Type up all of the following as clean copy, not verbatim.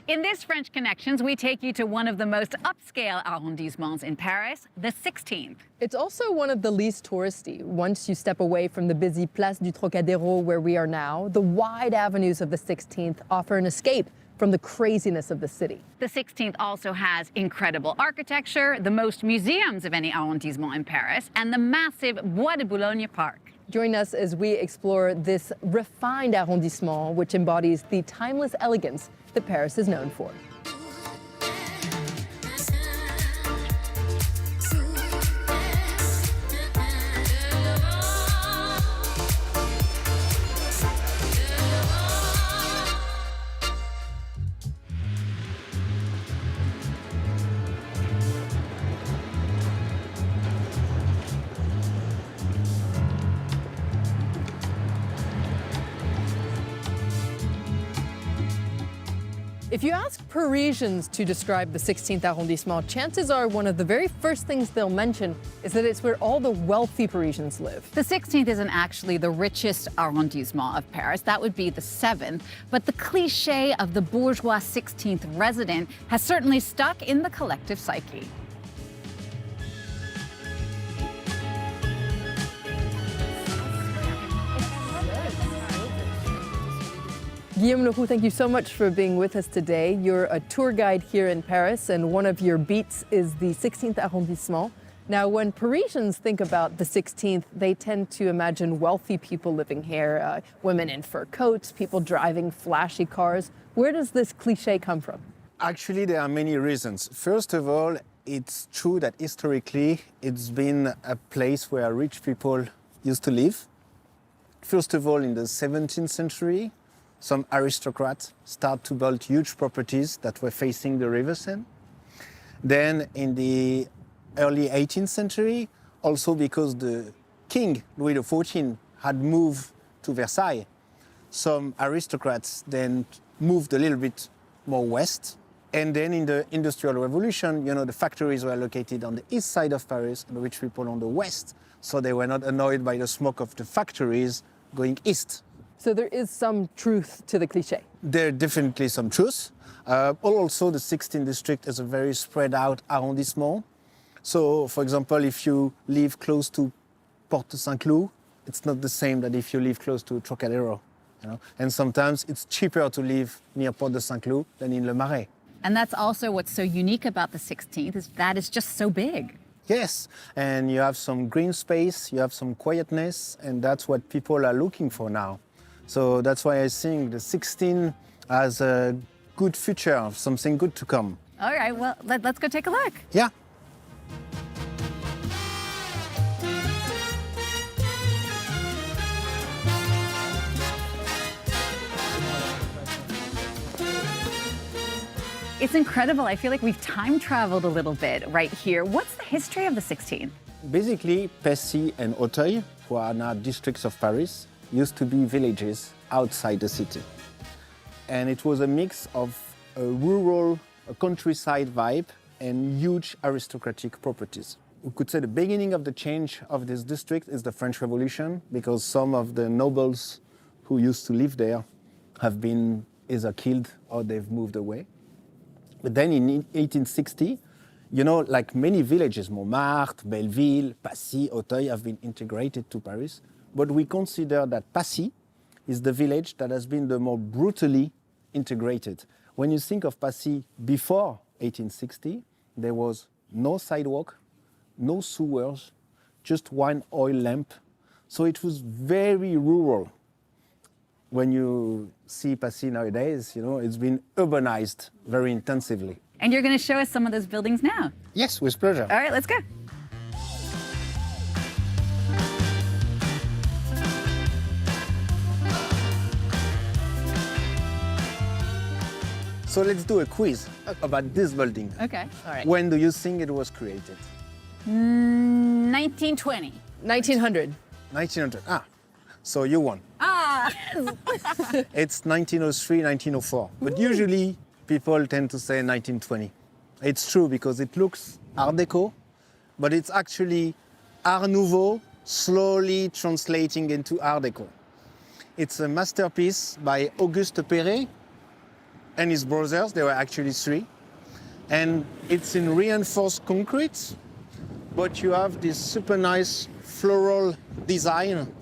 In this French Connections, we take you to one of the most upscale arrondissements in Paris, the 16th. It's also one of the least touristy. Once you step away from the busy Place du Trocadéro where we are now, the wide avenues of the 16th offer an escape from the craziness of the city. The 16th also has incredible architecture, the most museums of any arrondissement in Paris, and the massive Bois de Boulogne park. Join us as we explore this refined arrondissement, which embodies the timeless elegance that Paris is known for. If you ask Parisians to describe the 16th arrondissement, chances are one of the very first things they'll mention is that it's where all the wealthy Parisians live. The 16th isn't actually the richest arrondissement of Paris. That would be the 7th. But the cliché of the bourgeois 16th resident has certainly stuck in the collective psyche. Guillaume Leroux, thank you so much for being with us today. You're a tour guide here in Paris, and one of your beats is the 16th arrondissement. Now, when Parisians think about the 16th, they tend to imagine wealthy people living here, women in fur coats, people driving flashy cars. Where does this cliché come from? Actually, there are many reasons. First of all, it's true that historically it's been a place where rich people used to live. First of all, in the 17th century, some aristocrats start to build huge properties that were facing the river Seine. Then in the early 18th century, also because the king, Louis XIV, had moved to Versailles, some aristocrats then moved a little bit more west. And then in the Industrial Revolution, the factories were located on the east side of Paris and the rich people on the west. So they were not annoyed by the smoke of the factories going east. So there is some truth to the cliché. There's definitely some truth. Also, the 16th district is a very spread out arrondissement. So, for example, if you live close to Porte Saint-Cloud, it's not the same that if you live close to Trocadéro. And sometimes it's cheaper to live near Porte de Saint-Cloud than in Le Marais. And that's also what's so unique about the 16th, is that it's just so big. Yes, and you have some green space, you have some quietness, and that's what people are looking for now. So that's why I think the 16 has a good future, something good to come. All right, well, let's go take a look. Yeah. It's incredible. I feel like we've time traveled a little bit right here. What's the history of the 16th? Basically, Passy and Auteuil, who are now districts of Paris, used to be villages outside the city. And it was a mix of a rural, a countryside vibe and huge aristocratic properties. We could say the beginning of the change of this district is the French Revolution, because some of the nobles who used to live there have been either killed or they've moved away. But then in 1860, like many villages, Montmartre, Belleville, Passy, Auteuil have been integrated to Paris. But we consider that Passy is the village that has been the more brutally integrated. When you think of Passy before 1860, there was no sidewalk, no sewers, just one oil lamp. So it was very rural. When you see Passy nowadays, it's been urbanized very intensively. And you're going to show us some of those buildings now. Yes, with pleasure. All right, let's go. So let's do a quiz about this building. Okay, all right. When do you think it was created? 1920. 1900. 1900. So you won. It's 1903, 1904. But usually people tend to say 1920. It's true because it looks Art Deco, but it's actually Art Nouveau slowly translating into Art Deco. It's a masterpiece by Auguste Perret, and his brothers. There were actually three. And it's in reinforced concrete, but you have this super nice floral design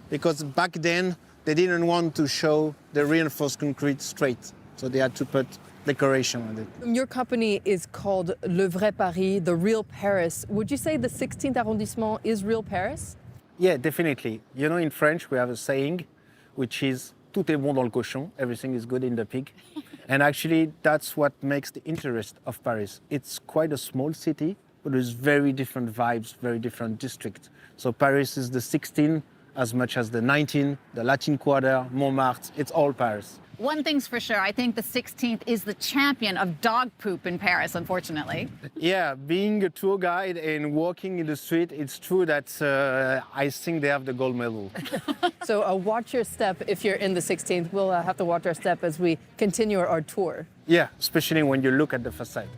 because back then they didn't want to show the reinforced concrete straight. So they had to put decoration on it. Your company is called Le Vrai Paris, the real Paris. Would you say the 16th arrondissement is real Paris? Yeah, definitely. You know, in French, we have a saying, which is tout est bon dans le cochon, everything is good in the pig. And actually, that's what makes the interest of Paris. It's quite a small city, but there's very different vibes, very different districts. So Paris is the 16 as much as the 19, the Latin Quarter, Montmartre, it's all Paris. One thing's for sure, I think the 16th is the champion of dog poop in Paris, unfortunately. Yeah, being a tour guide and walking in the street, it's true that I think they have the gold medal. So watch your step if you're in the 16th. We'll have to watch our step as we continue our tour. Yeah, especially when you look at the facade.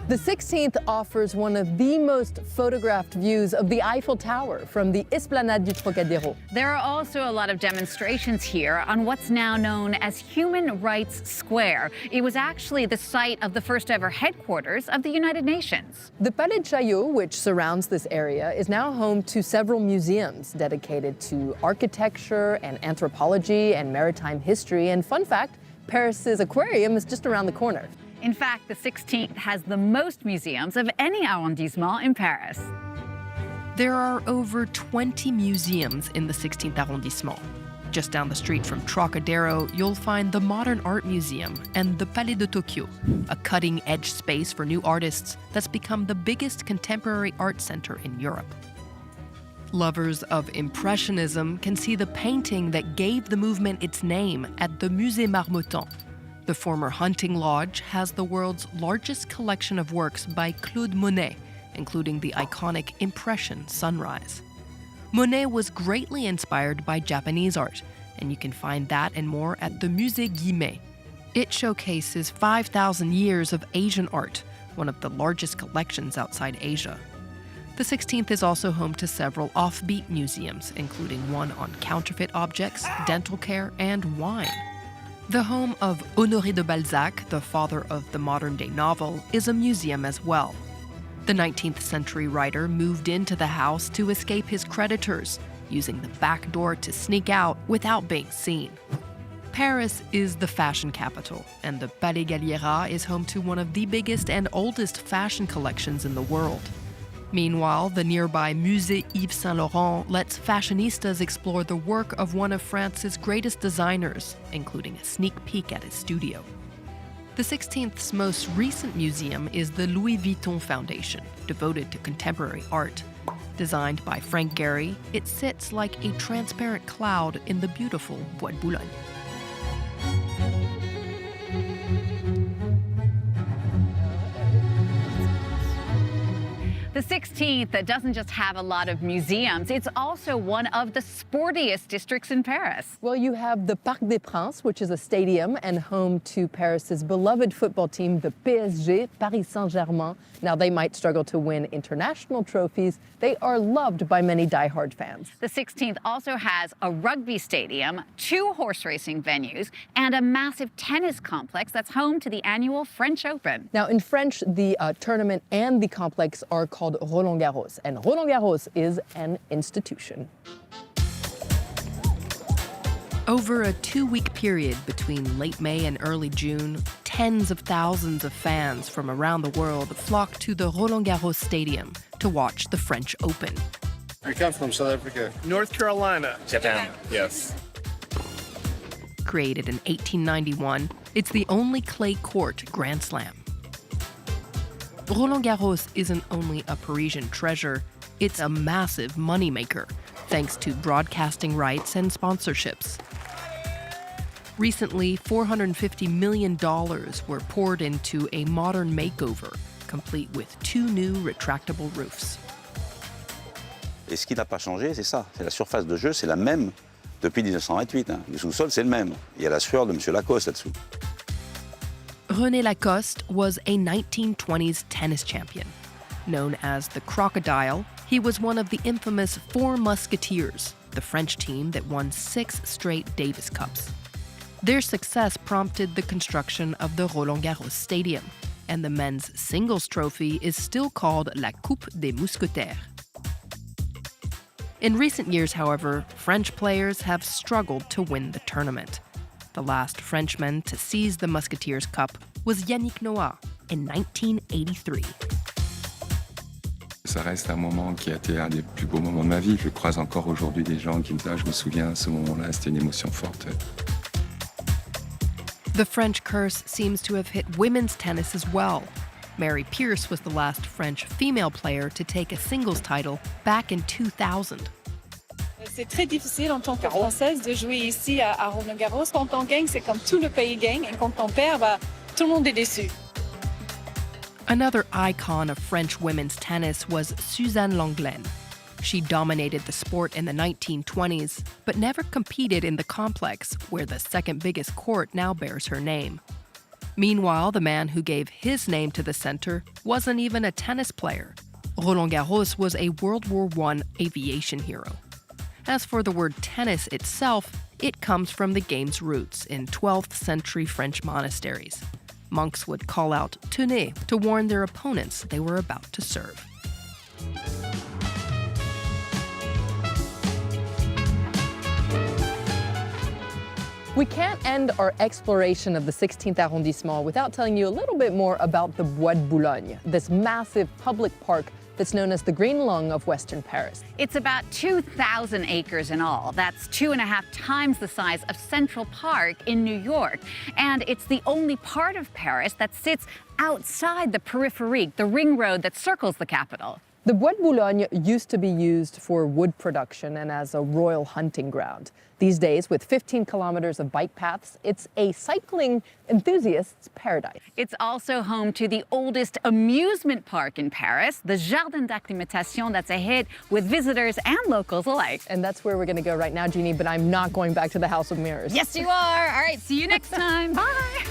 The 16th offers one of the most photographed views of the Eiffel Tower from the Esplanade du Trocadéro. There are also a lot of demonstrations here on what's now known as Human Rights Square. It was actually the site of the first ever headquarters of the United Nations. The Palais de Chaillot, which surrounds this area, is now home to several museums dedicated to architecture and anthropology and maritime history. And fun fact, Paris's aquarium is just around the corner. In fact, the 16th has the most museums of any arrondissement in Paris. There are over 20 museums in the 16th arrondissement. Just down the street from Trocadero, you'll find the Modern Art Museum and the Palais de Tokyo, a cutting-edge space for new artists that's become the biggest contemporary art center in Europe. Lovers of Impressionism can see the painting that gave the movement its name at the Musée Marmottan. The former hunting lodge has the world's largest collection of works by Claude Monet, including the iconic Impression Sunrise. Monet was greatly inspired by Japanese art, and you can find that and more at the Musée Guimet. It showcases 5,000 years of Asian art, one of the largest collections outside Asia. The 16th is also home to several offbeat museums, including one on counterfeit objects, dental care, and wine. The home of Honoré de Balzac, the father of the modern-day novel, is a museum as well. The 19th century writer moved into the house to escape his creditors, using the back door to sneak out without being seen. Paris is the fashion capital, and the Palais Galliera is home to one of the biggest and oldest fashion collections in the world. Meanwhile, the nearby Musée Yves Saint Laurent lets fashionistas explore the work of one of France's greatest designers, including a sneak peek at his studio. The 16th's most recent museum is the Louis Vuitton Foundation, devoted to contemporary art. Designed by Frank Gehry, it sits like a transparent cloud in the beautiful Bois de Boulogne. The 16th doesn't just have a lot of museums, it's also one of the sportiest districts in Paris. Well, you have the Parc des Princes, which is a stadium and home to Paris's beloved football team, the PSG, Paris Saint-Germain. Now, they might struggle to win international trophies. They are loved by many diehard fans. The 16th also has a rugby stadium, 2 horse racing venues, and a massive tennis complex that's home to the annual French Open. Now, in French, the tournament and the complex are called Roland Garros, and Roland Garros is an institution. Over a 2-week period between late May and early June, tens of thousands of fans from around the world flock to the Roland Garros Stadium to watch the French Open. I come from South Africa. North Carolina. Japan. Yes. Created in 1891, it's the only clay court Grand Slam. Roland Garros isn't only a Parisian treasure, it's a massive moneymaker, thanks to broadcasting rights and sponsorships. Recently, $450 million were poured into a modern makeover, complete with 2 new retractable roofs. Et ce qui n'a pas changé, c'est ça. C'est la surface de jeu, c'est la même depuis 1928. Hein. Le sous-sol, c'est le même. Il y a la sueur de M. Lacoste là-dessous. René Lacoste was a 1920s tennis champion. Known as the Crocodile, he was one of the infamous Four Musketeers, the French team that won 6 straight Davis Cups. Their success prompted the construction of the Roland-Garros Stadium, and the men's singles trophy is still called La Coupe des Mousquetaires. In recent years, however, French players have struggled to win the tournament. The last Frenchman to seize the Musketeers Cup was Yannick Noah in 1983. Ça reste un moment qui a été un des plus beaux moments de ma vie. Je croise encore aujourd'hui des gens qui me disent « Je me souviens, à ce moment-là, c'était une émotion forte ». The French curse seems to have hit women's tennis as well. Mary Pierce was the last French female player to take a singles title back in 2000. C'est très difficile en tant que Française de jouer ici à Roland-Garros. Quand on gagne, c'est comme tout le pays gagne. Et quand on perd, tout le monde est déçu. Another icon of French women's tennis was Suzanne Lenglen. She dominated the sport in the 1920s, but never competed in the complex, where the second biggest court now bears her name. Meanwhile, the man who gave his name to the center wasn't even a tennis player. Roland Garros was a World War I aviation hero. As for the word tennis itself, it comes from the game's roots in 12th century French monasteries. Monks would call out tenez to warn their opponents they were about to serve. We can't end our exploration of the 16th arrondissement without telling you a little bit more about the Bois de Boulogne, this massive public park that's known as the Green Lung of Western Paris. It's about 2,000 acres in all. That's 2.5 times the size of Central Park in New York. And it's the only part of Paris that sits outside the périphérique, the ring road that circles the capital. The Bois de Boulogne used to be used for wood production and as a royal hunting ground. These days, with 15 kilometers of bike paths, it's a cycling enthusiast's paradise. It's also home to the oldest amusement park in Paris, the Jardin d'Acclimatation, that's a hit with visitors and locals alike. And that's where we're going to go right now, Genie, but I'm not going back to the House of Mirrors. Yes, you are. All right, see you next time. Bye.